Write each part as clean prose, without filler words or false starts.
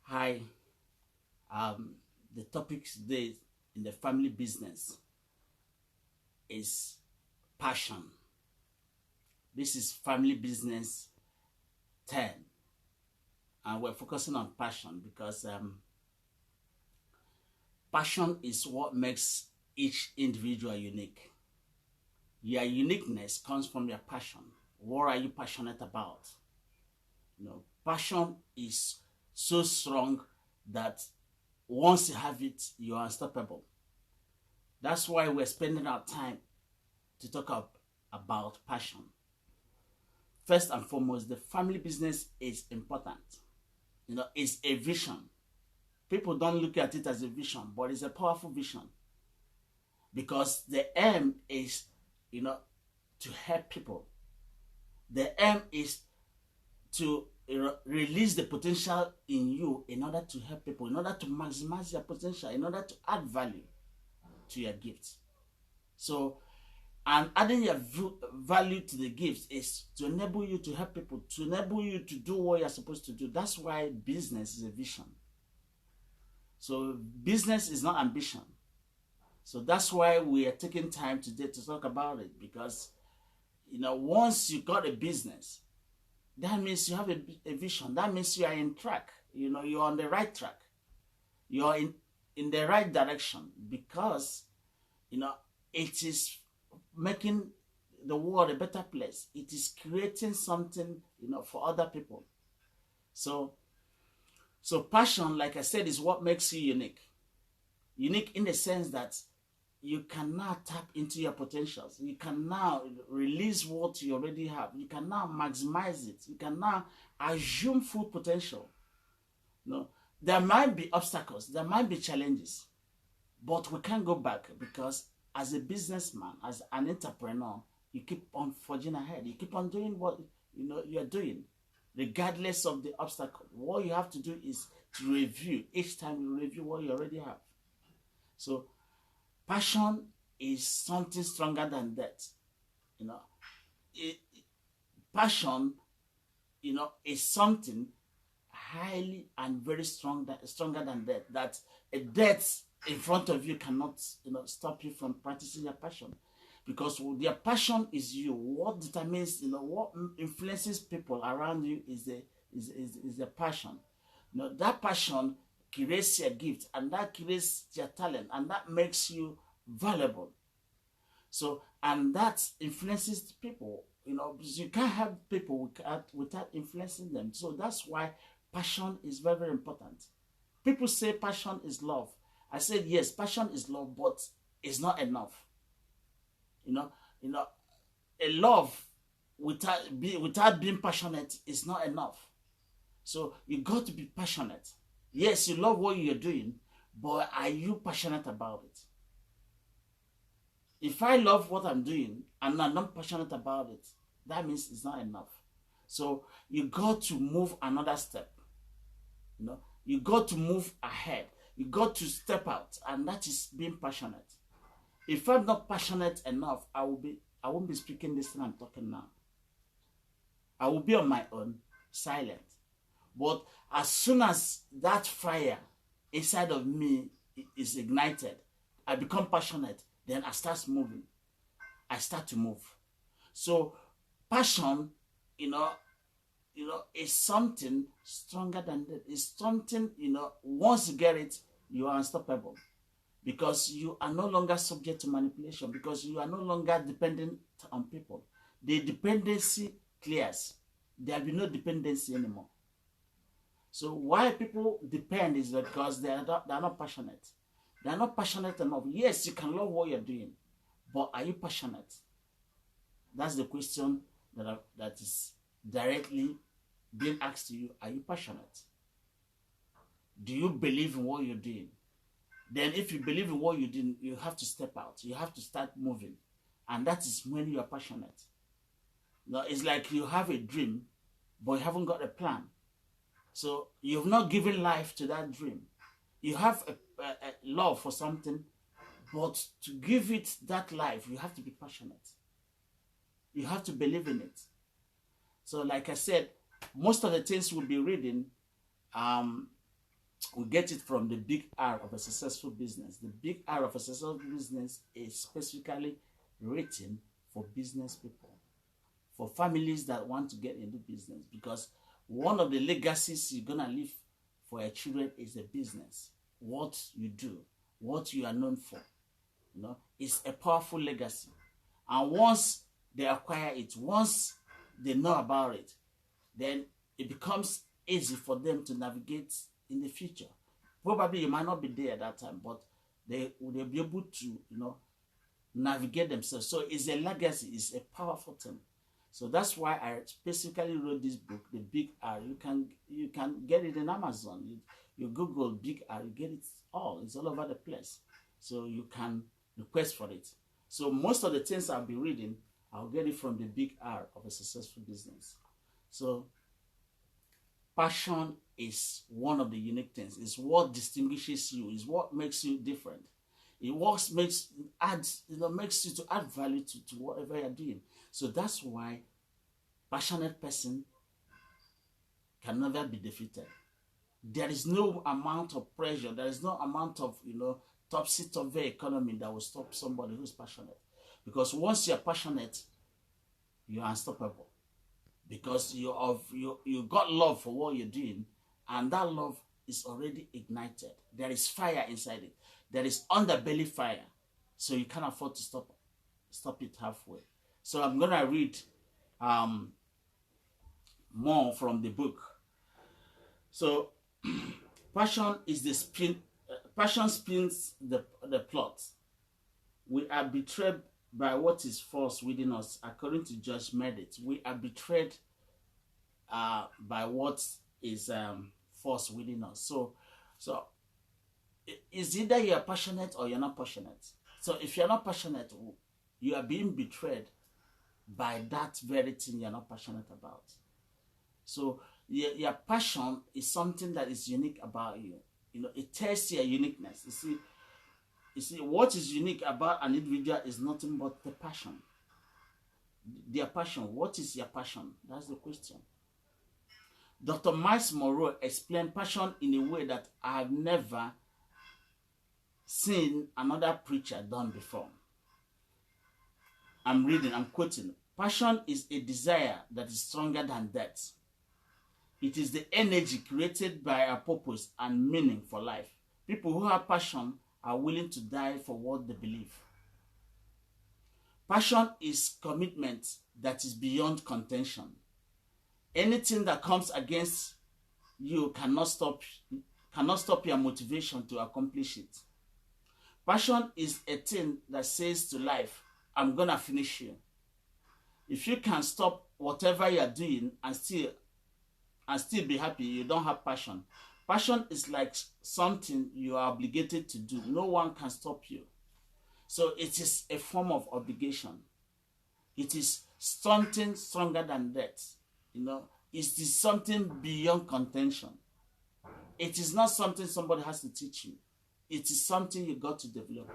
Hi, the topic today in the family business is passion. This is family business 10, and we're focusing on passion because passion is what makes each individual unique. Your uniqueness comes from your passion. What are you passionate about? Passion is so strong that once you have it, you are unstoppable. That's why we're spending our time to talk about passion. First and foremost, the family business is important. It's a vision. People don't look at it as a vision, but it's a powerful vision because the aim is, to help people. The aim is to release the potential in you in order to help people, in order to maximize your potential, in order to add value to your gifts. So, and adding your value to the gifts is to enable you to help people, to enable you to do what you're supposed to do. That's why business is a vision. So business is not ambition. So that's why we are taking time today to talk about it, because once you got a business, that means you have a vision. That means you are in track. You're on the right track. You're in the right direction, because it is making the world a better place. It is creating something for other people. So passion, like I said, is what makes you unique. Unique in the sense that you can now tap into your potentials. You can now release what you already have. You can now maximize it. You can now assume full potential. There might be obstacles. There might be challenges. But we can't go back, because as a businessman, as an entrepreneur, you keep on forging ahead. You keep on doing what you're doing, regardless of the obstacle. What you have to do is to review. Each time you review what you already have. So passion is something stronger than that. Passion, is something highly and very stronger than that. That a death in front of you cannot, stop you from practicing your passion, because your passion is you. What determines, what influences people around you is the passion. That passion creates your gift, and that creates your talent, and that makes you valuable. So, and that influences people. You can't have people without influencing them. So that's why passion is very, very important. People say passion is love. I said yes, passion is love, but it's not enough. A love without being passionate is not enough. So you got to be passionate. Yes, you love what you're doing, but are you passionate about it? If I love what I'm doing and I'm not passionate about it, that means it's not enough. So you got to move another step. You got to move ahead. You got to step out, and that is being passionate. If I'm not passionate enough, I won't be speaking this thing I'm talking now. I will be on my own, silent. But as soon as that fire inside of me is ignited, I become passionate, then I start moving. I start to move. So passion, is something stronger than that. It's something, once you get it, you are unstoppable. Because you are no longer subject to manipulation, because you are no longer dependent on people. The dependency clears. There will be no dependency anymore. So why people depend is because they are not passionate. They are not passionate enough. Yes, you can love what you're doing, but are you passionate? That's the question that is directly being asked to you. Are you passionate? Do you believe in what you're doing? Then if you believe in what you're doing, you have to step out. You have to start moving. And that is when you are passionate. It's like you have a dream, but you haven't got a plan. So you've not given life to that dream. You have a love for something, but to give it that life, you have to be passionate. You have to believe in it. So like I said, most of the things we'll be reading We get it from the big R of a successful business. The big R of a successful business is specifically written for business people, for families that want to get into business, because one of the legacies you're gonna leave for your children is a business. What you do, what you are known for, you know, is a powerful legacy. And once they acquire it, once they know about it, then it becomes easy for them to navigate in the future. Probably you might not be there at that time, but they'll be able to, you know, navigate themselves. So it's a legacy, it's a powerful thing. So that's why I specifically wrote this book, The Big R. You can get it in Amazon. You Google Big R, you get it all. It's all over the place. So you can request for it. So most of the things I'll be reading, I'll get it from the big R of a successful business. So passion is one of the unique things. It's what distinguishes you. It's what makes you different. It makes you to add value to whatever you're doing. So that's why passionate person can never be defeated. There is no amount of pressure. There is no amount of, you know, topsy-turvy economy that will stop somebody who's passionate. Because once you're passionate, you're unstoppable. Because you got love for what you're doing, and that love is already ignited. There is fire inside it. There is underbelly fire. So you can't afford to stop it halfway. So I'm gonna read more from the book. So passion is the spin. Passion spins the plot. We are betrayed by what is false within us, according to Judge Meredith. We are betrayed by what is false within us. So it's either you're passionate or you're not passionate. So if you're not passionate, you are being betrayed by that very thing you're not passionate about. So your passion is something that is unique about you. You know, it tells your uniqueness. You see, what is unique about an individual is nothing but the passion. Their passion. What is your passion? That's the question. Dr. Miles Monroe explained passion in a way that I have never seen another preacher done before. I'm quoting. Passion is a desire that is stronger than death. It is the energy created by a purpose and meaning for life. People who have passion are willing to die for what they believe. Passion is commitment that is beyond contention. Anything that comes against you cannot stop your motivation to accomplish it. Passion is a thing that says to life, I'm gonna finish you. If you can stop whatever you're doing and still be happy, you don't have passion. Passion is like something you are obligated to do. No one can stop you. So it is a form of obligation. It is something stronger than death. You know, it is something beyond contention. It is not something somebody has to teach you. It is something you got to develop.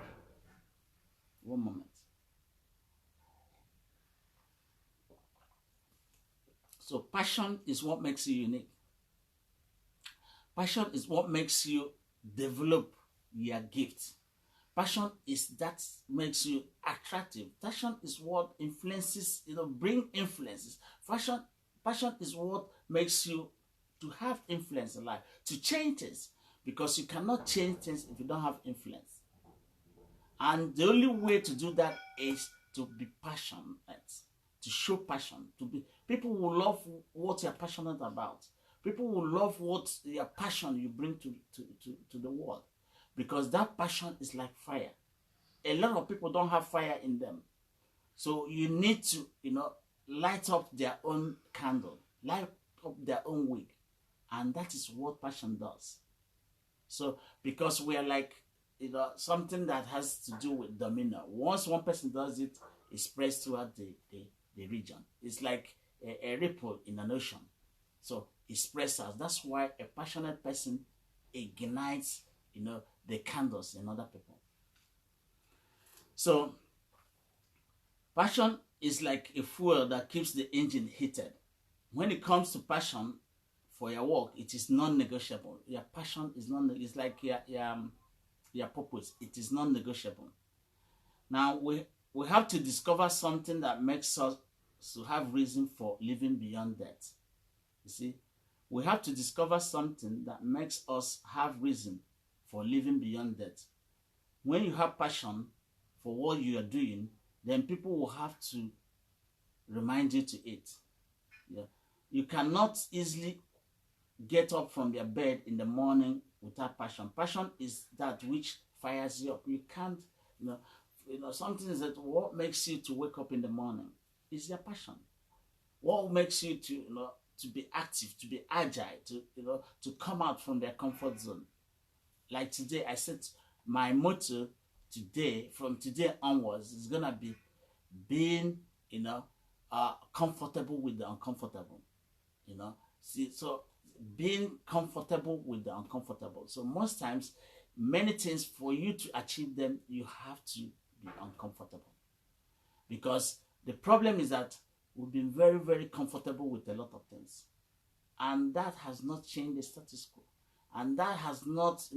One moment. So passion is what makes you unique. Passion is what makes you develop your gift. Passion is that makes you attractive. Passion is what influences, bring influences. Passion is what makes you to have influence in life, to change things, because you cannot change things if you don't have influence. And the only way to do that is to be passionate, to show passion, people will love what you're passionate about. People will love what your passion you bring to the world, because that passion is like fire. A lot of people don't have fire in them. So you need to, light up their own candle, light up their own wick. And that is what passion does. So because we are like, something that has to do with domino. Once one person does it, it spreads throughout the region. It's like a ripple in an ocean. So it spreads out. That's why a passionate person ignites, the candles in other people. So passion is like a fuel that keeps the engine heated. When it comes to passion, for your work, it is non-negotiable. Your passion is non. It's like your purpose. It is non-negotiable. Now we have to discover something that makes us to have reason for living beyond death. You see, we have to discover something that makes us have reason for living beyond death. When you have passion for what you are doing, then people will have to remind you to it. Yeah. You cannot easily get up from your bed in the morning without passion. Passion is that which fires you up. You can't, something is that what makes you to wake up in the morning is your passion. What makes you to be active, to be agile, to come out from their comfort zone. Like today, I said my motto today, from today onwards, is gonna be being, comfortable with the uncomfortable. See, so being comfortable with the uncomfortable. So most times, many things, for you to achieve them, you have to be uncomfortable. Because the problem is that we've been very, very comfortable with a lot of things. And that has not changed the status quo. And that has not,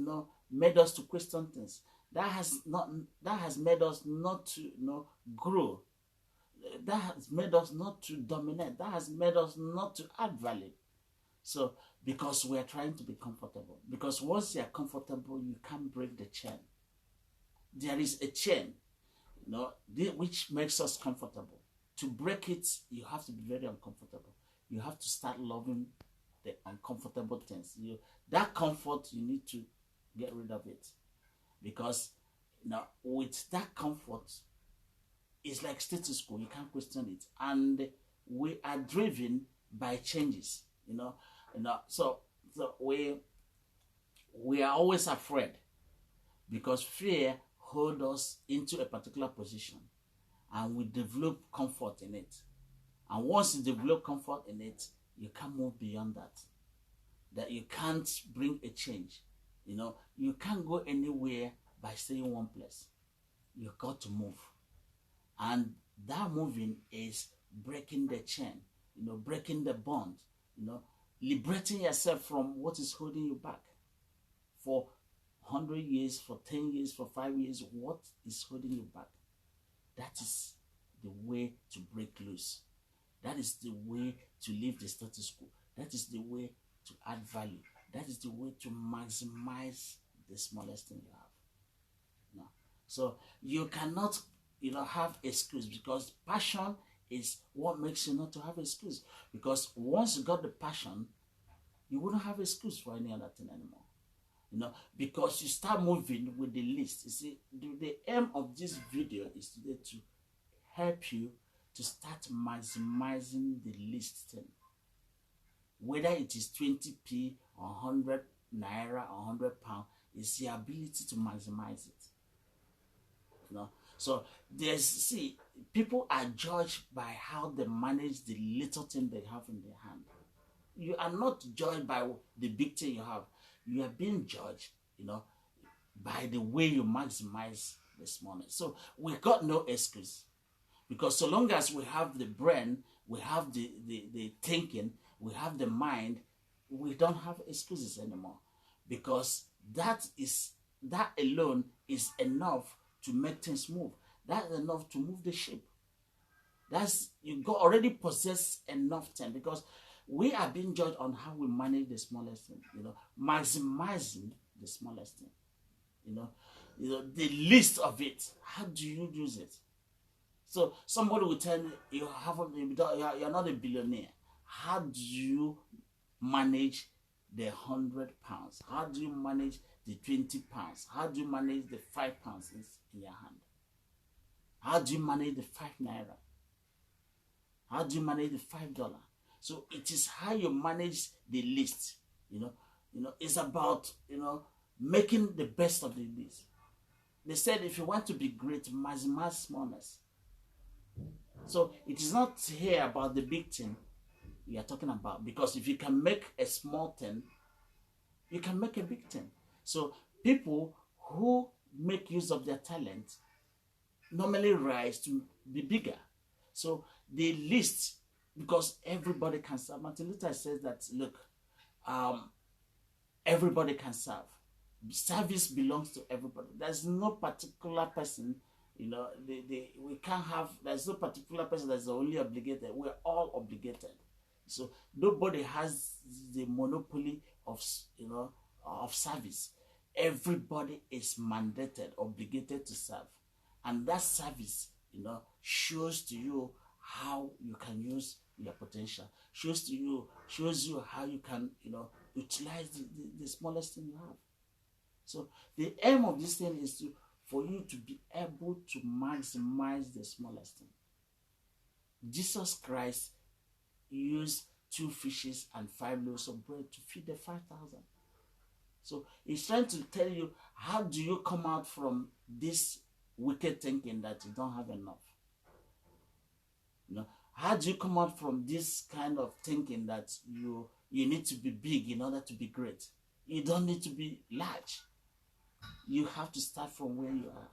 made us to question things. That has made us not to, grow. That has made us not to dominate. That has made us not to add value. So, because we are trying to be comfortable. Because once you are comfortable, you can't break the chain. There is a chain, which makes us comfortable. To break it, you have to be very uncomfortable. You have to start loving the uncomfortable things. That comfort, you need to get rid of it. Because with that comfort, it's like status quo. You can't question it. And we are driven by changes. So we are always afraid, because fear holds us into a particular position, and we develop comfort in it. And once you develop comfort in it, you can't move beyond that. That you can't bring a change. You can't go anywhere by staying in one place. You've got to move. And that moving is breaking the chain, breaking the bond, liberating yourself from what is holding you back. For 100 years, for 10 years, for 5 years, what is holding you back? That is the way to break loose. That is the way to leave the status quo. That is the way to add value. That is the way to maximize the smallest thing you have. So you cannot, have excuse, because passion is what makes you not to have excuse. Because once you got the passion, you wouldn't have excuse for any other thing anymore. Because you start moving with the list. You see, the aim of this video is today to help you to start maximizing the list thing. Whether it is 20p or 100 naira or 100 pounds, it's the ability to maximize it. So people are judged by how they manage the little thing they have in their hand. You are not judged by the big thing you have. You are being judged, by the way you maximize the smallness. So we got no excuse. Because so long as we have the brain, we have the thinking, we have the mind, we don't have excuses anymore. Because that alone is enough to make things move. That's enough to move the ship. You already possess enough time, because we are being judged on how we manage the smallest thing. Maximizing the smallest thing. The least of it. How do you use it? So somebody will tell you you're not a billionaire. How do you manage the 100 pounds? How do you manage the 20 pounds? How do you manage the 5 pounds in your hand? How do you manage the 5 naira? How do you manage the $5? So it is how you manage the list. It's about making the best of the list. They said if you want to be great, maximize smallness. So it is not here about the big thing we are talking about, because if you can make a small thing, you can make a big thing. So people who make use of their talent normally rise to be bigger. So the list, because everybody can start. Martin Luther says that, look, um, everybody can serve. Service belongs to everybody. There's no particular person, we can't have, there's no particular person that's only obligated. We're all obligated. So nobody has the monopoly of, of service. Everybody is mandated, obligated to serve. And that service, shows to you how you can use your potential. Shows you how you can, utilize the smallest thing you have. So the aim of this thing is for you to be able to maximize the smallest thing. Jesus Christ used 2 fishes and 5 loaves of bread to feed the 5,000. So he's trying to tell you, how do you come out from this wicked thinking that you don't have enough? How do you come out from this kind of thinking that you need to be big in order to be great? You don't need to be large. You have to start from where you are.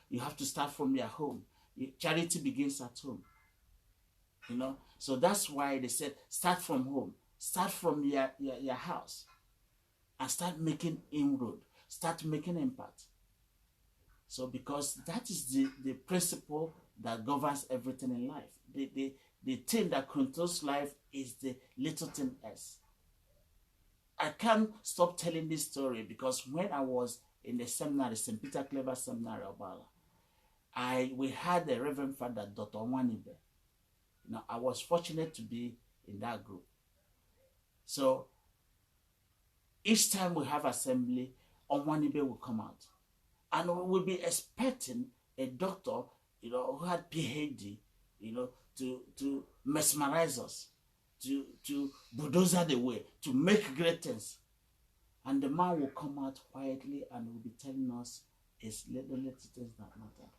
You have to start from your home. Charity begins at home. So that's why they said start from home. Start from your house. And start making inroad. Start making impact. So because that is the principle that governs everything in life. The thing that controls life is the little thing S. I can't stop telling this story because when I was in the seminary, St. Peter Clever Seminary, Obala, we had a Reverend Father, Dr. Nwanibe. I was fortunate to be in that group. So each time we have assembly, Nwanibe will come out. And we will be expecting a doctor, who had PhD, to mesmerize us, to bulldoze the way, to make great things. And the man will come out quietly and will be telling us it's little things that matter.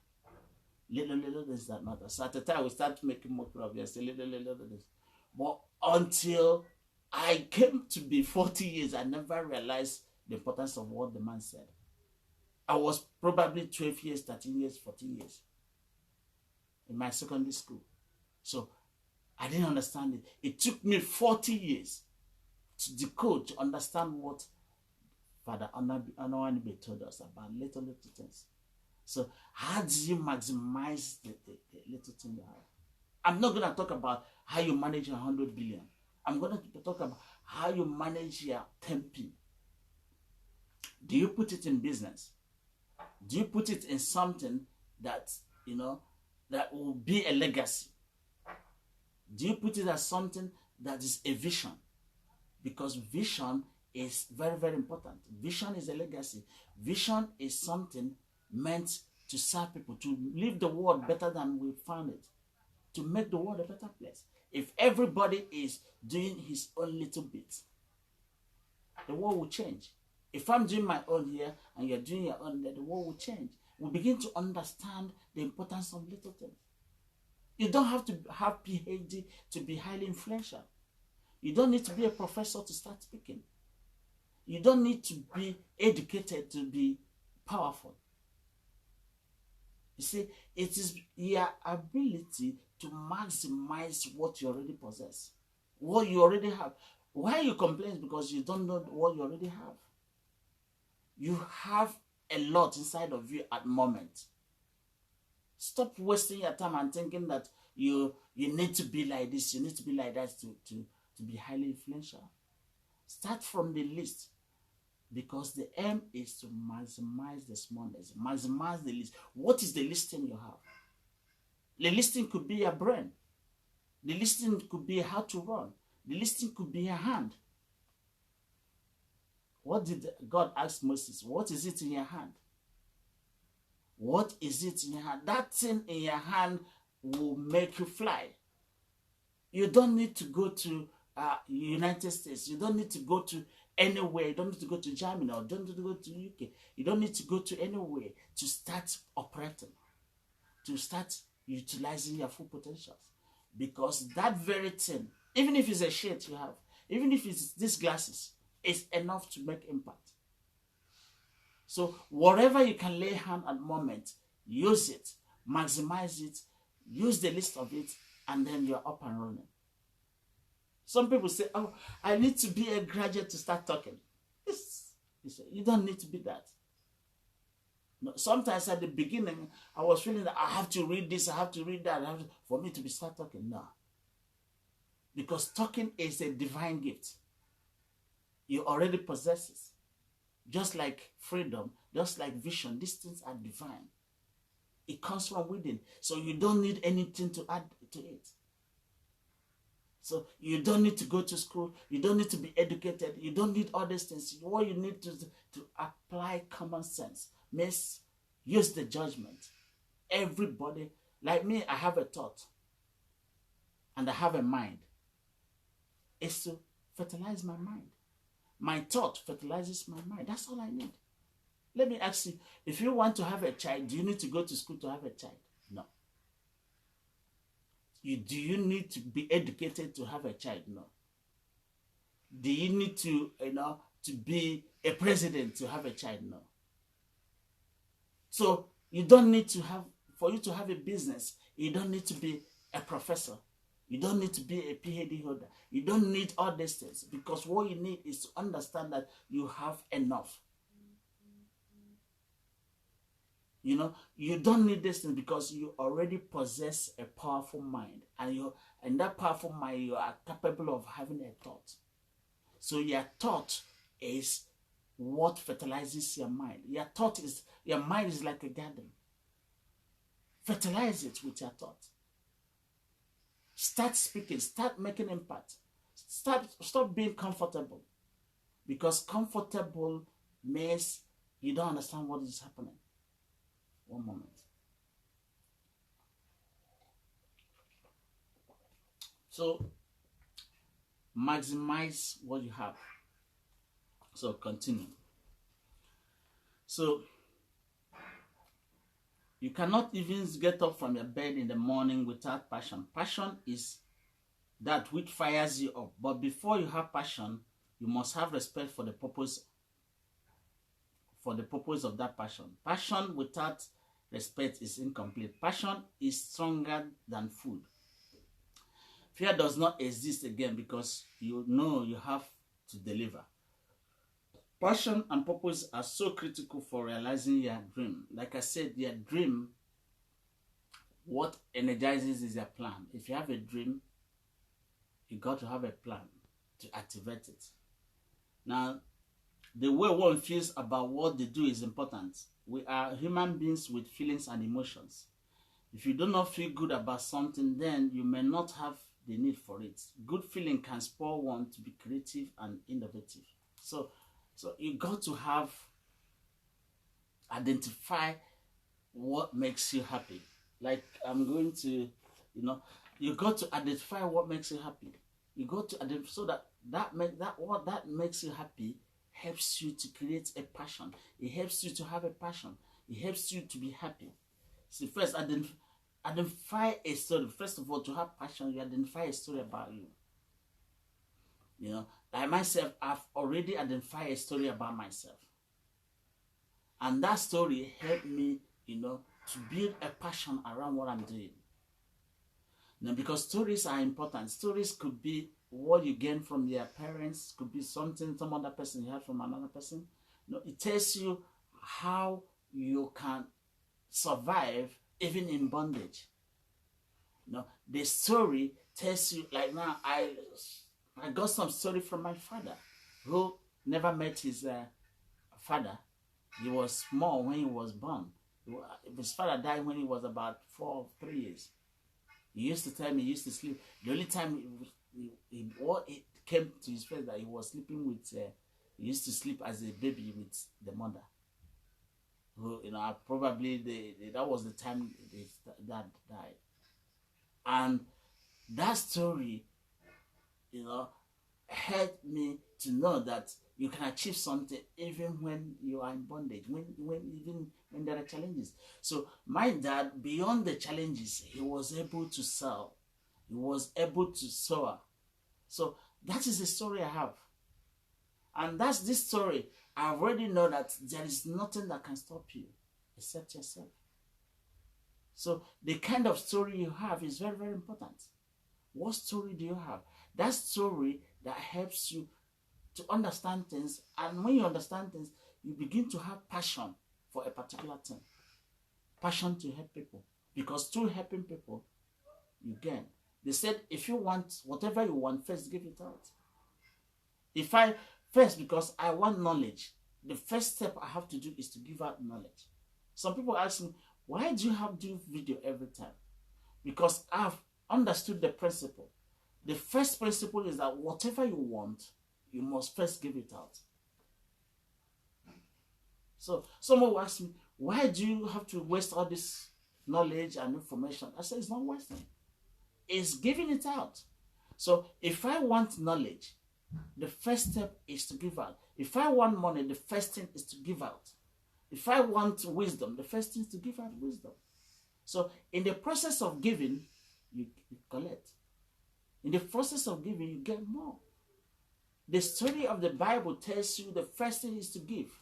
Little things that matter. So at the time we start making mockery of it, little things. But until I came to be 40 years, I never realized the importance of what the man said. I was probably 12 years, 13 years, 14 years in my secondary school. So I didn't understand it. It took me 40 years to decode, to understand what Father Anyanwu told us about little things. So how do you maximize the little thing you have? I'm not going to talk about how you manage 100 billion. I'm going to talk about how you manage your 10p. Do you put it in business? Do you put it in something that, that will be a legacy? Do you put it as something that is a vision? Because vision is very, very important. Vision is a legacy. Vision is something meant to serve people, to leave the world better than we found it, to make the world a better place. If everybody is doing his own little bit, the world will change. If I'm doing my own here and you're doing your own there, the world will change. We begin to understand the importance of little things. You don't have to have PhD to be highly influential. You don't need to be a professor to start speaking. You don't need to be educated to be powerful. You see, it is your ability to maximize what you already possess, what you already have. Why you complain? Because you don't know what you already have. You have a lot inside of you at the moment. Stop wasting your time and thinking that you need to be like this, you need to be like that to be highly influential. Start from the least, because the aim is to maximize the smallness, maximize the least. What is the least thing you have? The least thing could be your brain. The least thing could be how to run. The least thing could be your hand. What did God ask Moses? What is it in your hand? What is it in your hand? That thing in your hand will make you fly. You don't need to go to United States. You don't need to go to anywhere. You don't need to go to Germany or don't need to go to UK. You don't need to go to anywhere to start operating, to start utilizing your full potentials. Because that very thing, even if it's a shirt you have, even if it's these glasses, is enough to make impact. So whatever you can lay hand at the moment, use it, maximize it, use the list of it, and then you're up and running. Some people say, oh, I need to be a graduate to start talking. You don't need to be that. No, sometimes at the beginning, I was feeling that I have to read this, I have to read that, for me to start talking. No. Because talking is a divine gift. You already possess it. Just like freedom, just like vision, these things are divine. It comes from within. So you don't need anything to add to it. So you don't need to go to school. You don't need to be educated. You don't need all these things. What you need to apply common sense. Means use the judgment. Everybody, like me, I have a thought. And I have a mind. It's to fertilize my mind. My thought fertilizes my mind. That's all I need. Let me ask you, if you want to have a child, do you need to go to school to have a child? No. Do you need to be educated to have a child? No. Do you need to, to be a president to have a child? No. So you don't need to have, for you to have a business, you don't need to be a professor. You don't need to be a PhD holder. You don't need all these things, because what you need is to understand that you have enough. You don't need this thing because you already possess a powerful mind, and that powerful mind, you are capable of having a thought. So your thought is what fertilizes your mind. Your mind is like a garden. Fertilize it with your thought. Start speaking. Start making impact. Stop being comfortable, because comfortable means you don't understand what is happening. One moment. So maximize what you have. So continue. So you cannot even get up from your bed in the morning without passion. Passion is that which fires you up. But before you have passion, you must have respect for the purpose of that passion. Passion without respect is incomplete. Passion is stronger than food. Fear does not exist again because you know you have to deliver. Passion and purpose are so critical for realizing your dream. Like I said, your dream, what energizes is your plan. If you have a dream, you got to have a plan to activate it. Now, the way one feels about what they do is important. We are human beings with feelings and emotions. If you do not feel good about something, then you may not have the need for it. Good feeling can spur one to be creative and innovative. So you got to identify what makes you happy. Like I'm going to, you got to identify what makes you happy. You got to identify so what makes you happy helps you to create a passion. It helps you to have a passion. It helps you to be happy. So first, identify a story. First of all, to have passion, you identify a story about you. Like myself, I've already identified a story about myself. And that story helped me, to build a passion around what I'm doing. Now, because stories are important. Stories could be what you gain from your parents, could be some other person you heard from another person. It tells you how you can survive even in bondage. The story tells you, like now, I got some story from my father, who never met his father. He was small when he was born. His father died when he was about 3 years. He used to tell me he used to sleep. The only time it came to his face that he was sleeping with, he used to sleep as a baby with the mother. Who, probably that was the time his dad died. And that story, helped me to know that you can achieve something even when you are in bondage, even when there are challenges. So my dad, beyond the challenges, he was able to sell. He was able to soar. So that is the story I have. And that's this story. I already know that there is nothing that can stop you except yourself. So the kind of story you have is very, very important. What story do you have? That story that helps you to understand things. And when you understand things, you begin to have passion for a particular thing. Passion to help people. Because through helping people, you gain. They said, if you want whatever you want, first give it out. Because I want knowledge, the first step I have to do is to give out knowledge. Some people ask me, why do you have to do video every time? Because I've understood the principle. The first principle is that whatever you want, you must first give it out. So someone will ask me, why do you have to waste all this knowledge and information? I say, it's not wasting. It's giving it out. So if I want knowledge, the first step is to give out. If I want money, the first thing is to give out. If I want wisdom, the first thing is to give out wisdom. So in the process of giving, you collect. In the process of giving, you get more. The story of the Bible tells you the first thing is to give.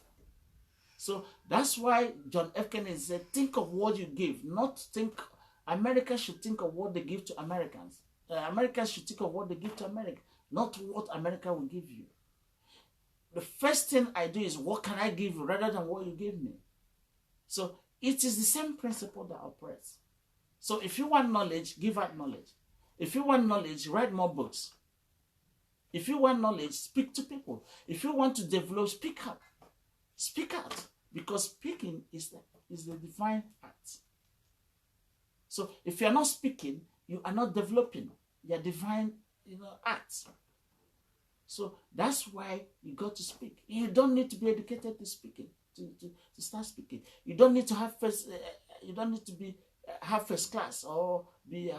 So that's why John F. Kennedy said, think of what you give, not think. America should think of what they give to Americans. Americans should think of what they give to America, not what America will give you. The first thing I do is, what can I give you rather than what you give me? So it is the same principle that operates. So if you want knowledge, give out knowledge. If you want knowledge, write more books. If you want knowledge, speak to people. If you want to develop, speak up. Speak out. Because speaking is the divine act. So if you are not speaking, you are not developing your divine acts. So that's why you got to speak. You don't need to be educated to speaking, to start speaking. You don't need to have have first class or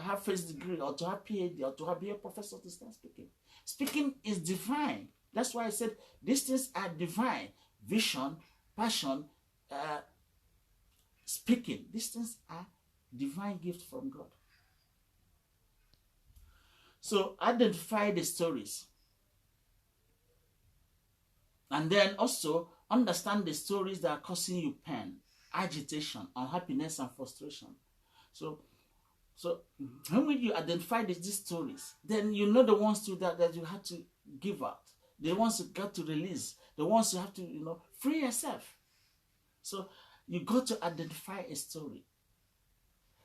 have first degree or to have PhD or to be a professor to start speaking. Speaking is divine. That's why I said these things are divine. Vision, passion, speaking. These things are divine gift from God. So identify the stories. And then also understand the stories that are causing you pain, agitation, unhappiness, and frustration. So when you identify these stories, then you know the ones that you have to give out, the ones you got to release, the ones you have to free yourself. So you got to identify a story.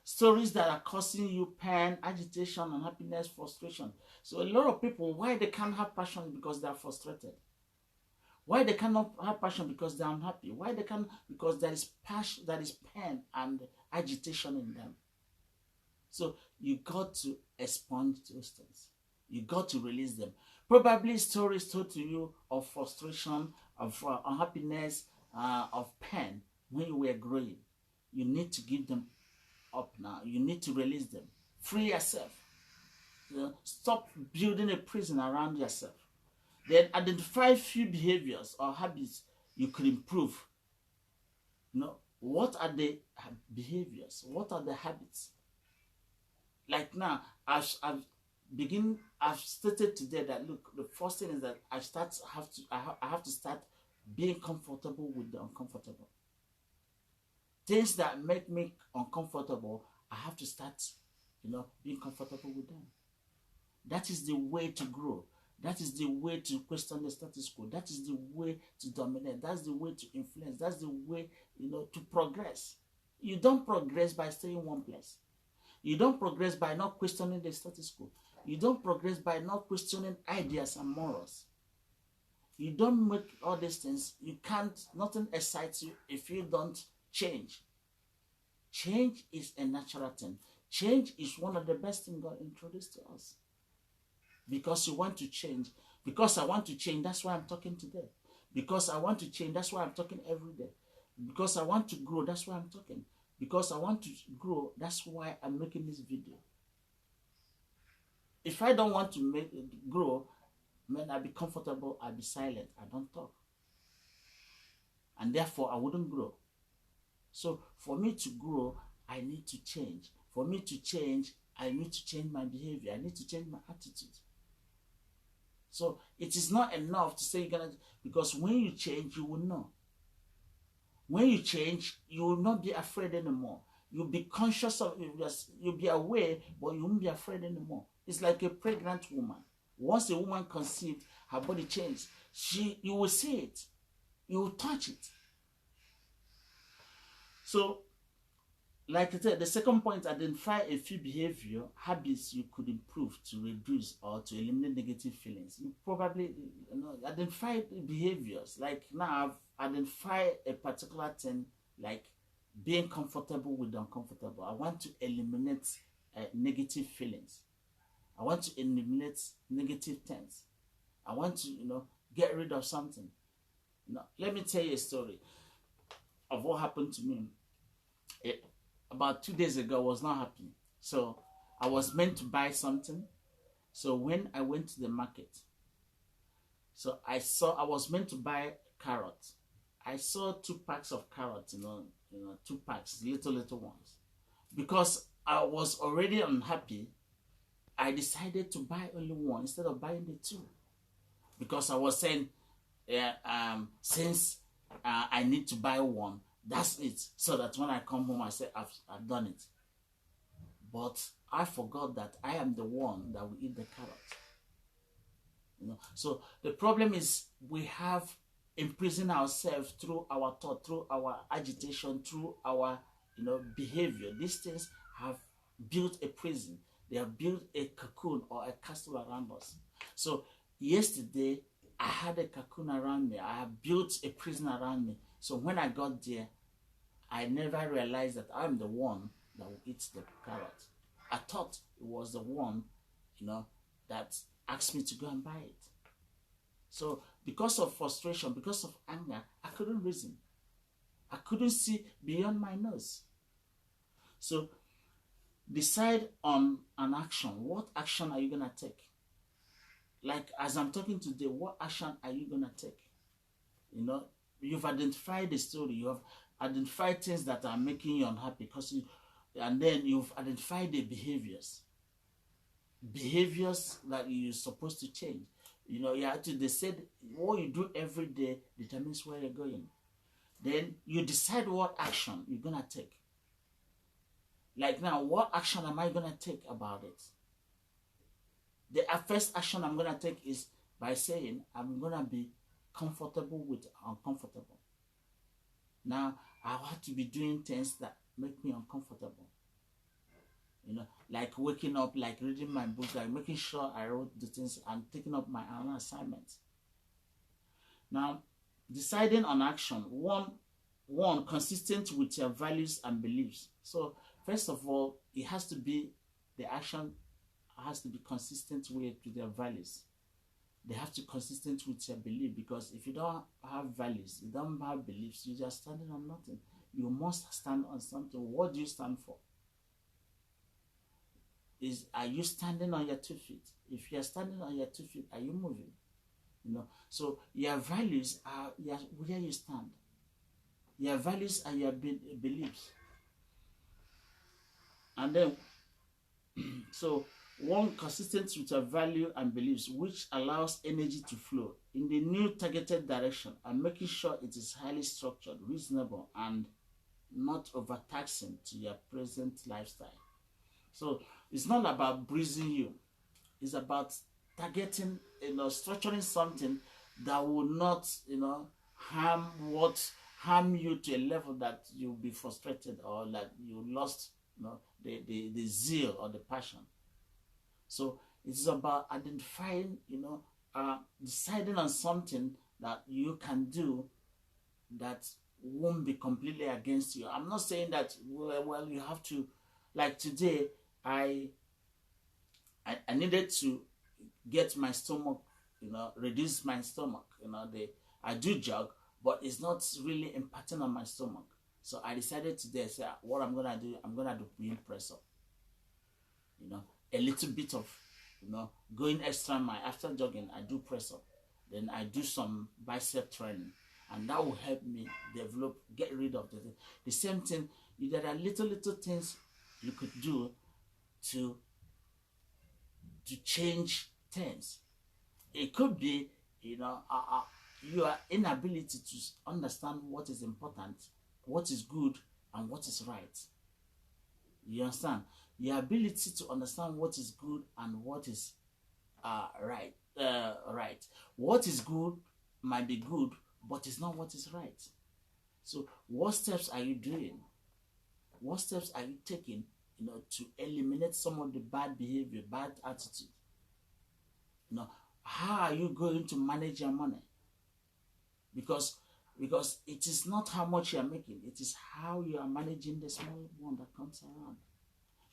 Stories that are causing you pain, agitation, unhappiness, frustration. So a lot of people, why they can't have passion is because they are frustrated. Why they cannot have passion? Because they are unhappy. Why they can't? Because there is passion, there is pain and agitation in them. So you got to expunge those things. You got to release them. Probably stories told to you of frustration, of unhappiness, of pain when you were growing. You need to give them up now. You need to release them. Free yourself. Stop building a prison around yourself. Then identify few behaviors or habits you could improve. What are the behaviors? What are the habits? Like now, I've stated today that look, the first thing is that I have to start being comfortable with the uncomfortable. Things that make me uncomfortable, I have to start, being comfortable with them. That is the way to grow. That is the way to question the status quo. That is the way to dominate. That's the way to influence. That's the way, to progress. You don't progress by staying in one place. You don't progress by not questioning the status quo. You don't progress by not questioning ideas and morals. You don't make all these things. You can't, nothing excites you if you don't change. Change is a natural thing. Change is one of the best things God introduced to us. Because you want to change. Because I want to change, that's why I'm talking today. Because I want to change, that's why I'm talking every day. Because I want to grow, that's why I'm talking. Because I want to grow, that's why I'm making this video. If I don't want to grow, man, I'll be comfortable, I'll be silent, I don't talk. And therefore, I wouldn't grow. So for me to grow, I need to change. For me to change, I need to change my behavior. I need to change my attitude. So it is not enough to say you're gonna, because when you change, you will know. When you change, you will not be afraid anymore. You'll be conscious of it. You'll be aware, but you won't be afraid anymore. It's like a pregnant woman. Once a woman conceived, her body changed. You will see it. You will touch it. So, like I said, the second point, identify a few behavior habits you could improve to reduce or to eliminate negative feelings. You probably identify behaviors. Like now, I've identified a particular thing, like being comfortable with the uncomfortable. I want to eliminate negative feelings. I want to eliminate negative things. I want to, get rid of something. Let me tell you a story of what happened to me. About 2 days ago, I was not happy. So I was meant to buy something. So when I went to the market, so I was meant to buy carrots. I saw 2 packs of carrots, 2 packs, little ones. Because I was already unhappy, I decided to buy only one instead of buying the 2. Because I was saying, since I need to buy one, that's it. So that when I come home, I say, I've done it. But I forgot that I am the one that will eat the carrot. So the problem is we have imprisoned ourselves through our thought, through our agitation, through our behavior. These things have built a prison. They have built a cocoon or a castle around us. So yesterday, I had a cocoon around me. I have built a prison around me. So when I got there, I never realized that I'm the one that will eat the carrot. I thought it was the one, that asked me to go and buy it. So because of frustration, because of anger, I couldn't reason. I couldn't see beyond my nose. So decide on an action. What action are you going to take? Like as I'm talking today, what action are you going to take? You've identified the story. You have identified things that are making you unhappy, and then you've identified the behaviors that you're supposed to change. They said what you do every day determines where you're going. Then you decide what action you're gonna take. Like now, what action am I gonna take about it? The first action I'm gonna take is by saying I'm gonna be comfortable with uncomfortable. Now I have to be doing things that make me uncomfortable. Like waking up, like reading my book, like making sure I wrote the things and taking up my own assignments. Now, deciding on action. One, consistent with your values and beliefs. So, first of all, the action has to be consistent with their values. They have to be consistent with your belief, because if you don't have values, you don't have beliefs, you're just standing on nothing. You must stand on something. What do you stand for? Are you standing on your 2 feet? If you're standing on your 2 feet, are you moving? So your values are where you stand. Your values are your beliefs. And then, so one, consistent with your value and beliefs, which allows energy to flow in the new targeted direction, and making sure it is highly structured, reasonable, and not overtaxing to your present lifestyle. So it's not about breezing you. It's about targeting, structuring something that will not, harm you to a level that you'll be frustrated, or that you lost, the zeal or the passion. So it's about identifying, deciding on something that you can do that won't be completely against you. I'm not saying that, well, you have to, like today, I needed to get my stomach, reduce my stomach. I do jog, but it's not really impacting on my stomach. So I decided today, what I'm gonna do, being press up. A little bit of, going extra mile. After jogging, I do press up. Then I do some bicep training, and that will help me get rid of the same thing. There are little things you could do to change things. It could be, your inability to understand what is important, what is good, and what is right. You understand? Your ability to understand what is good and what is Right. Right. What is good might be good, but it's not what is right. So, what steps are you doing? What steps are you taking, to eliminate some of the bad behavior, bad attitude? How are you going to manage your money? Because it is not how much you are making, it is how you are managing the small one that comes around.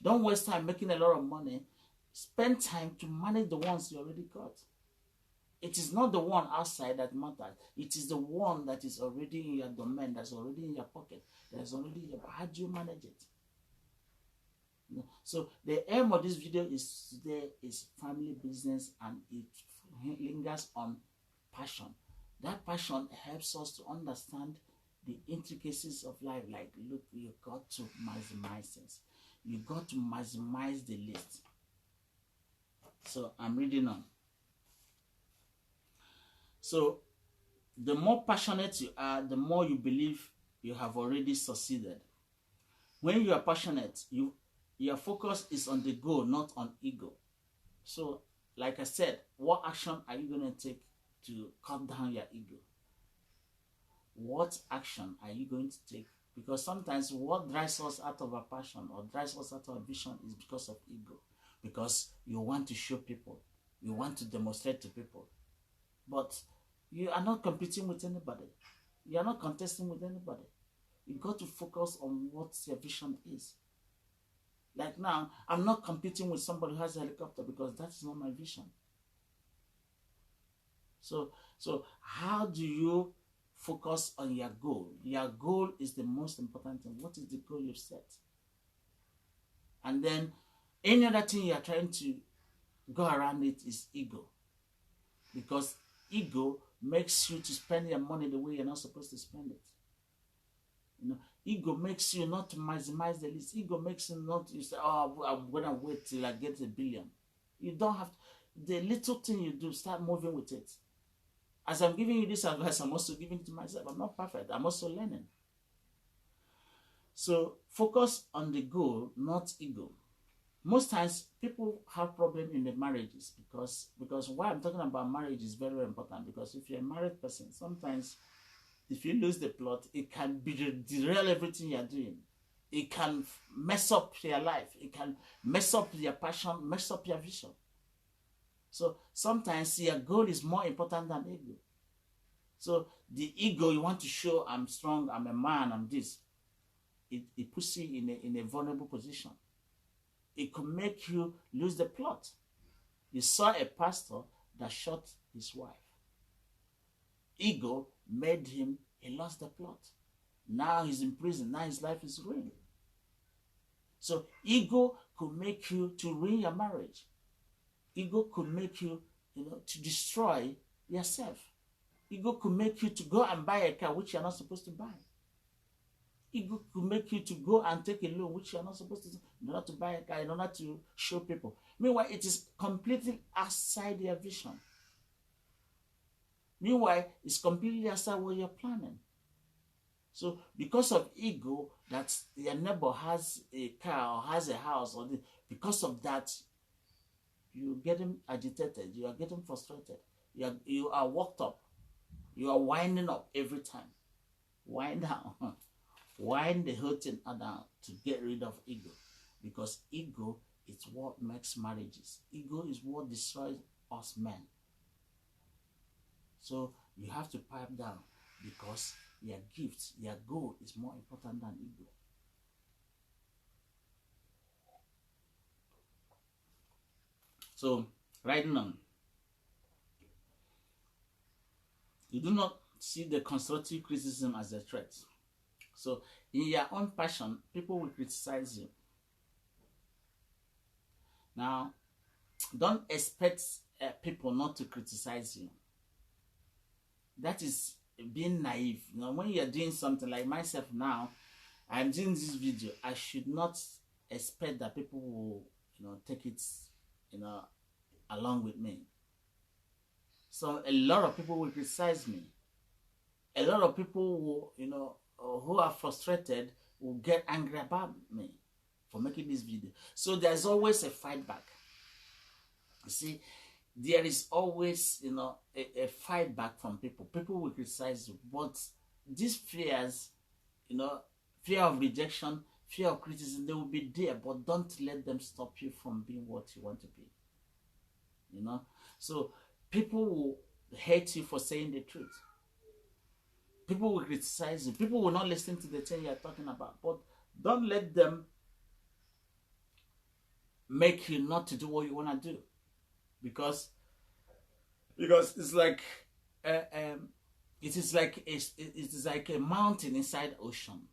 Don't waste time making a lot of money. Spend time to manage the ones you already got. It is not the one outside that matters. It is the one that is already in your domain, that's already in your pocket, that's already in your... How do you manage it? So the aim of this video is family business, and it lingers on passion. That passion helps us to understand the intricacies of life. Like, look, you got to maximize things. You got to maximize the list. So I'm reading on. So the more passionate you are, the more you believe you have already succeeded. When you are passionate, your focus is on the goal, not on ego. So, like I said, what action are you going to take to cut down your ego? What action are you going to take? Because sometimes what drives us out of our passion or drives us out of our vision is because of ego. Because you want to show people. You want to demonstrate to people. But you are not competing with anybody. You are not contesting with anybody. You got to focus on what your vision is. Like now, I'm not competing with somebody who has a helicopter because that is not my vision. So how do you focus on your goal? Your goal is the most important thing. What is the goal you've set? And then any other thing you are trying to go around it is ego. Because ego makes you to spend your money the way you're not supposed to spend it. Ego makes you not to maximize the list. Ego makes you not, you say, oh, I'm going to wait till I get $1 billion. You don't have to. The little thing you do, start moving with it. As I'm giving you this advice, I'm also giving it to myself. I'm not perfect. I'm also learning. So focus on the goal, not ego. Most times, people have problems in their marriages because why I'm talking about marriage is very, very important. Because if you're a married person, sometimes if you lose the plot, it can derail everything you're doing. It can mess up your life. It can mess up your passion, mess up your vision. So sometimes your goal is more important than ego. So the ego, you want to show I'm strong, I'm a man, I'm this. It puts you in a vulnerable position. It could make you lose the plot. You saw a pastor that shot his wife. Ego made him, he lost the plot. Now he's in prison. Now his life is ruined. So ego could make you to ruin your marriage. Ego could make you, to destroy yourself. Ego could make you to go and buy a car which you're not supposed to buy. Ego could make you to go and take a loan which you're not supposed to, in order to buy a car, in order to show people. Meanwhile, it is completely outside your vision. Meanwhile, it's completely outside what you're planning. So, because of ego, that your neighbor has a car or has a house, or because of that, you're getting agitated, you are getting frustrated, you are worked up, you are winding up every time. Wind down. Wind the whole thing down to get rid of ego. Because ego is what makes marriages. Ego is what destroys us men. So you have to pipe down, because your gifts, your goal is more important than ego. So, right now, you do not see the constructive criticism as a threat. So, in your own passion, people will criticize you. Now, don't expect people not to criticize you. That is being naive. When you're doing something like myself now, I'm doing this video, I should not expect that people will, take it, along with me. So a lot of people will criticize me. A lot of people will, who are frustrated will get angry about me for making this video. So there's always a fight back. You see, there is always, a fight back from people. People will criticize you, but these fears, fear of rejection, fear of criticism, they will be there, but don't let them stop you from being what you want to be. So people will hate you for saying the truth. People will criticize you. People will not listen to the thing you're talking about, but don't let them make you not to do what you want to do, because it's like it is like a mountain inside the ocean.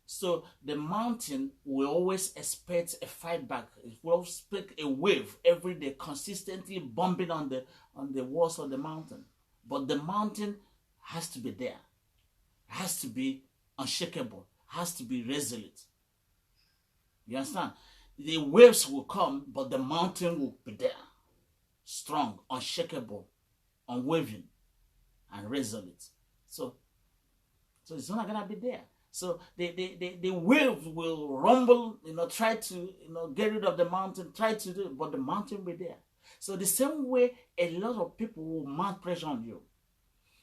So the mountain will always expect a fight back. It will expect a wave every day, consistently bumping on the walls of the mountain. But the mountain has to be there, has to be unshakable, has to be resolute. You understand? The waves will come, but the mountain will be there, strong, unshakable, unwavering, and resolute. So it's not gonna be there. So the wave will rumble, try to get rid of the mountain, try to do it, but the mountain will be there. So the same way, a lot of people will mount pressure on you.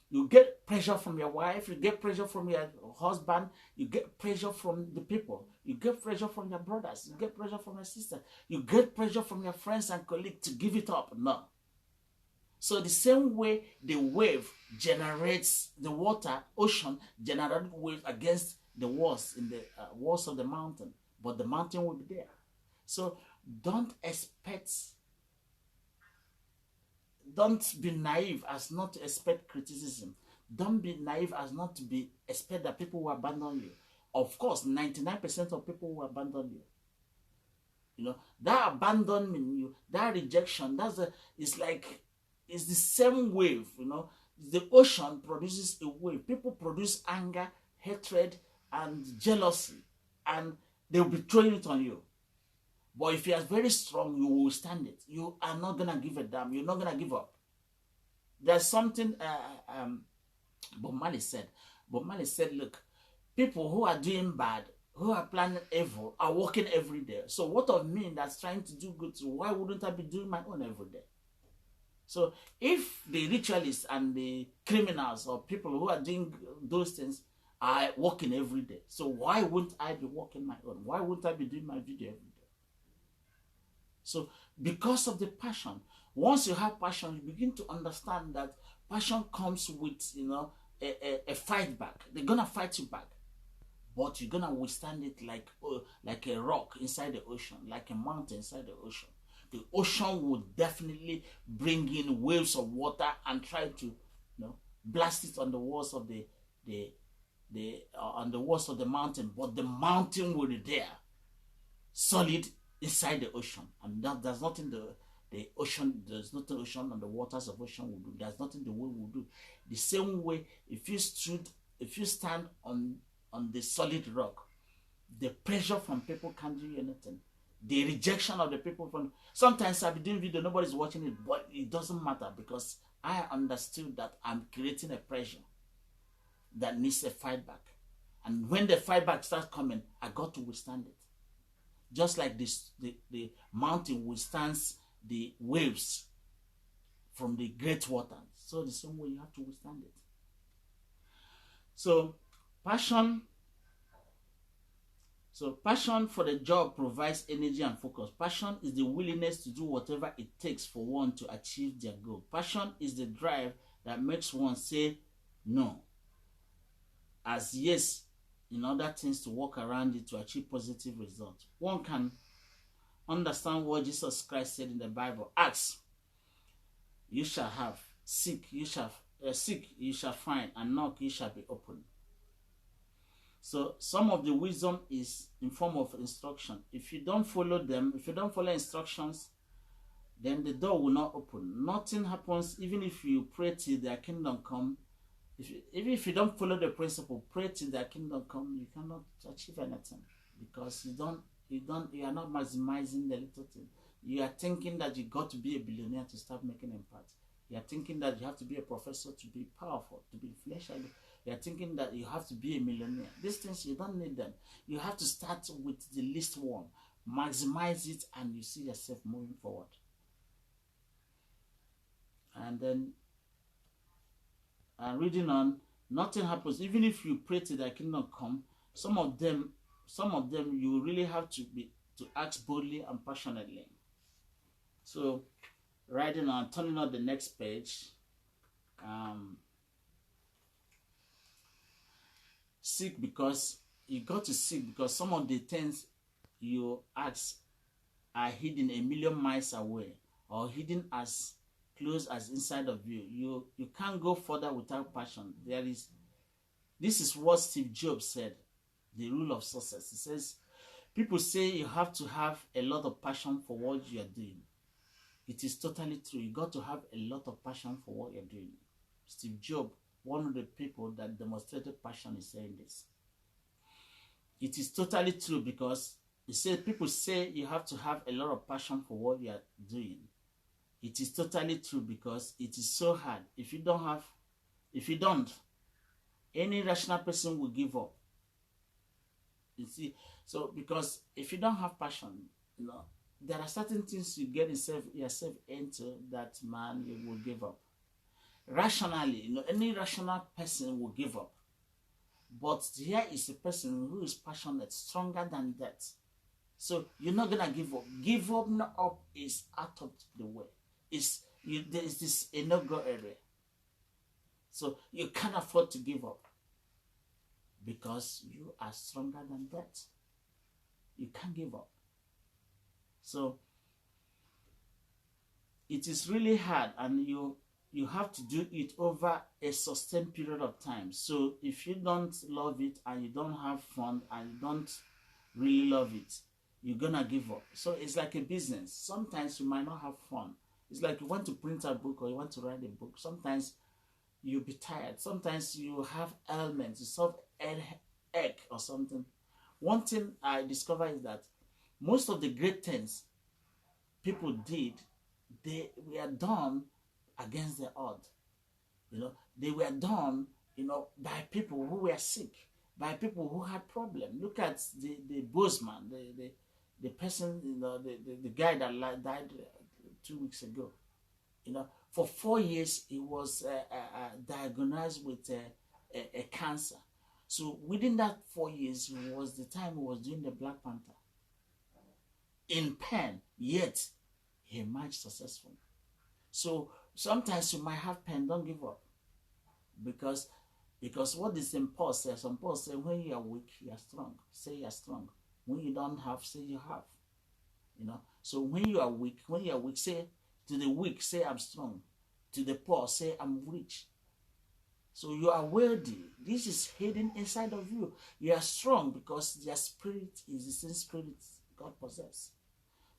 You get pressure from your wife, you get pressure from your husband, you get pressure from the people, you get pressure from your brothers, you get pressure from your sister, you get pressure from your friends and colleagues to give it up. No. So the same way the wave generates the water, ocean generates waves against the walls in the walls of the mountain, but the mountain will be there. So don't be naive as not to expect criticism. Don't be naive as not to expect that people will abandon you. Of course, 99% of people will abandon you. That abandonment, that rejection, it's the same wave. The ocean produces a wave. People produce anger, hatred, and jealousy, and they'll be throwing it on you. But if you are very strong, you will stand it. You are not going to give a damn. You're not going to give up. There's something Bob Marley said. Bob Marley said, look, people who are doing bad, who are planning evil, are working every day. So what of me that's trying to do good, why wouldn't I be doing my own every day? So if the ritualists and the criminals or people who are doing those things are working every day, so why wouldn't I be working my own? Why wouldn't I be doing my video every day? So because of the passion, once you have passion, you begin to understand that passion comes with, a fight back. They're going to fight you back. But you're going to withstand it like a rock inside the ocean, like a mountain inside the ocean. The ocean would definitely bring in waves of water and try to, blast it on the walls of on the walls of the mountain. But the mountain will be there, solid inside the ocean, and there's nothing the ocean, there's nothing the ocean and the waters of ocean will do. There's nothing the wave will do. The same way, if you stand on the solid rock, the pressure from people can't do anything. The rejection of the people sometimes I'll be doing video, nobody's watching it, but it doesn't matter, because I understood that I'm creating a pressure that needs a fight back. And when the fight back starts coming, I got to withstand it. Just like this, the mountain withstands the waves from the great water. So the same way you have to withstand it. So passion for the job provides energy and focus. Passion is the willingness to do whatever it takes for one to achieve their goal. Passion is the drive that makes one say no as yes in other things to work around it to achieve positive results. One can understand what Jesus Christ said in the Bible. Ask, you shall have. Seek, you shall find. And knock, you shall be opened. So some of the wisdom is in form of instruction. If you don't follow them, if you don't follow instructions, then the door will not open. Nothing happens even if you pray till their kingdom come. Even if you don't follow the principle, pray till their kingdom come, you cannot achieve anything, because you are not maximizing the little thing. You are thinking that you got to be a billionaire to start making impact. You are thinking that you have to be a professor to be powerful, to be influential. You are thinking that you have to be a millionaire. These things, you don't need them. You have to start with the least one, maximize it, and you see yourself moving forward. And then reading on, nothing happens. Even if you pray to thy kingdom come, some of them you really have to act boldly and passionately. So riding on, turning on the next page. Seek, because you got to seek, because some of the things you ask are hidden a million miles away, or hidden as close as inside of you. You can't go further without passion. This is what Steve Jobs said, the rule of success. He says, people say you have to have a lot of passion for what you are doing. It is totally true. You got to have a lot of passion for what you're doing. Steve Jobs, one of the people that demonstrated passion, is saying this. It is totally true, because he said people say you have to have a lot of passion for what you are doing. It is totally true, because it is so hard. If you don't, any rational person will give up. You see, so because if you don't have passion, there are certain things you get yourself into that, man, you will give up. Rationally, any rational person will give up. But here is a person who is passionate, stronger than that. So you're not gonna give up. Give up, not up, is out of the way. There is this a no-go area. So you can't afford to give up, because you are stronger than that. You can't give up. So it is really hard, and you have to do it over a sustained period of time. So if you don't love it, and you don't have fun, and you don't really love it, you're gonna give up. So it's like a business. Sometimes you might not have fun. It's like you want to print a book, or you want to write a book. Sometimes you'll be tired. Sometimes you have ailments, you solve an ache or something. One thing I discovered is that most of the great things people did, they were done against the odds. They were done, by people who were sick, by people who had problems. Look at the Bozeman, the person, the guy that died 2 weeks ago. For 4 years he was diagnosed with a cancer. So within that 4 years, was the time he was doing the Black Panther. In pain, yet he emerged successful. So sometimes you might have pain, don't give up. Because what is St. Paul says, St. Paul says, when you are weak, you are strong. Say you are strong. When you don't have, say you have. So when you are weak, say to the weak, say I'm strong. To the poor, say I'm rich. So you are worthy. This is hidden inside of you. You are strong because their spirit is the same spirit God possesses.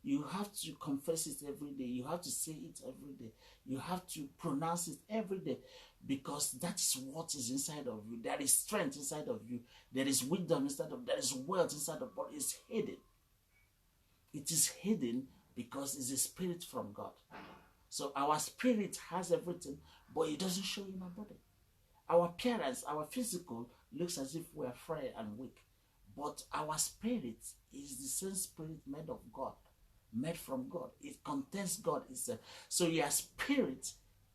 You have to confess it every day. You have to say it every day. You have to pronounce it every day, because that is what is inside of you. There is strength inside of you. There is wisdom inside of you. There is wealth inside of you. But it's hidden. It is hidden because it's a spirit from God. So our spirit has everything, but it doesn't show in our body. Our appearance, our physical, looks as if we are frail and weak. But our spirit is the same spirit made of God, made from God. It contains God itself. So your spirit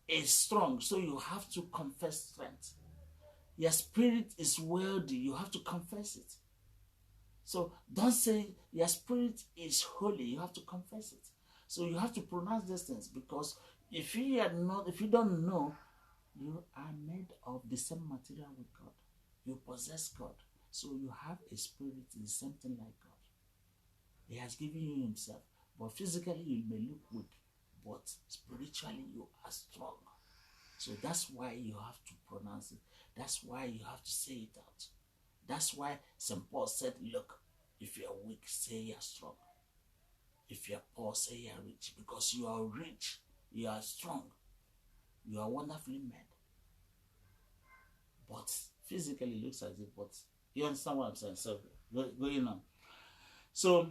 is strong, so you have to confess strength. Your spirit is worthy, you have to confess it. So don't say your spirit is holy, you have to confess it. So you have to pronounce these things, because if you don't know, you are made of the same material with God. You possess God. So you have a spirit, is something like God. He has given you himself. But physically you may look weak, but spiritually you are strong. So that's why you have to pronounce it. That's why you have to say it out. That's why St. Paul said, look, if you are weak, say you are strong. If you are poor, say you are rich. Because you are rich, you are strong, you are wonderfully made. But physically looks as if, but you understand what I'm saying? So going on. So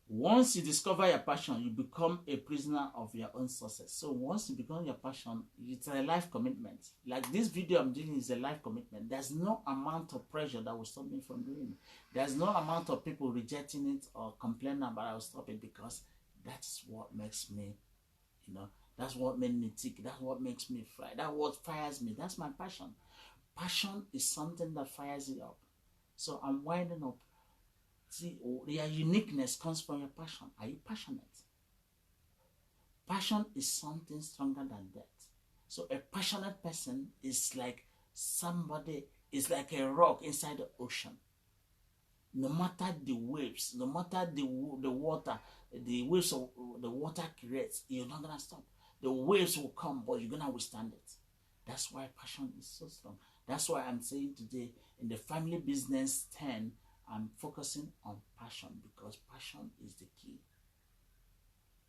once you discover your passion, you become a prisoner of your own success. So once you become your passion, it's a life commitment. Like this video I'm doing is a life commitment. There's no amount of pressure that will stop me from doing it. There's no amount of people rejecting it or complaining about I will stop it, because that's what makes me, That's what made me tick. That's what makes me fly. That's what fires me. That's my passion. Passion is something that fires you up. So I'm winding up. See, your uniqueness comes from your passion. Are you passionate? Passion is something stronger than that. So a passionate person is like somebody, is like a rock inside the ocean. No matter the waves, no matter the water, the waves of the water creates, you're not gonna stop. The waves will come, but you're gonna withstand it. That's why passion is so strong. That's why I'm saying today in the family business 10, I'm focusing on passion, because passion is the key.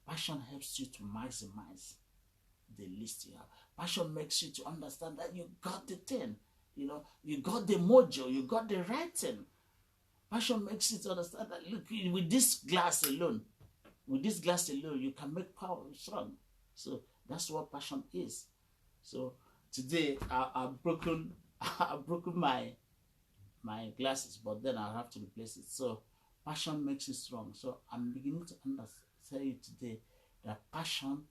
Passion helps you to maximize the list you have. Passion makes you to understand that you got the thing. You know, you got the mojo, you got the right thing. Passion makes you to understand that, look, with this glass alone, you can make power strong. So that's what passion is. So today I've broken I've broken my glasses, but then I'll have to replace it. So passion makes you strong. So I'm beginning to tell you today that passion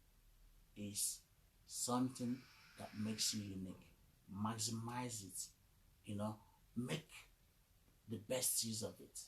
is something that makes you unique. Maximize it, make the best use of it.